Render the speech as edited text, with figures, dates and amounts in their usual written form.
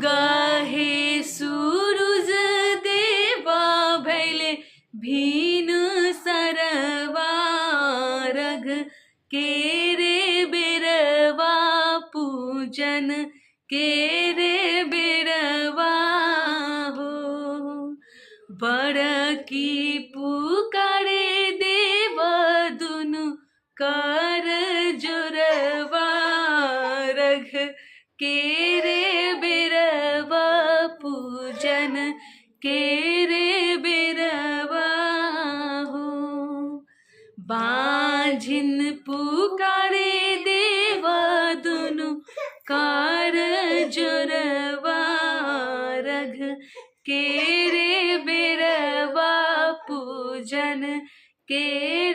गाहे सूरज देवा भैले भीनु सरवा रघ केरे बिरवा पूजन केरे बिरवा हो। बड़की पुकारे देव दुनु कर जुरवा रघ केरे बिरवा पूजन केरे बिरवा हो। बांझिन पुकारे देव दुनु कर जुरवा रघ केरे बिरवा पूजन के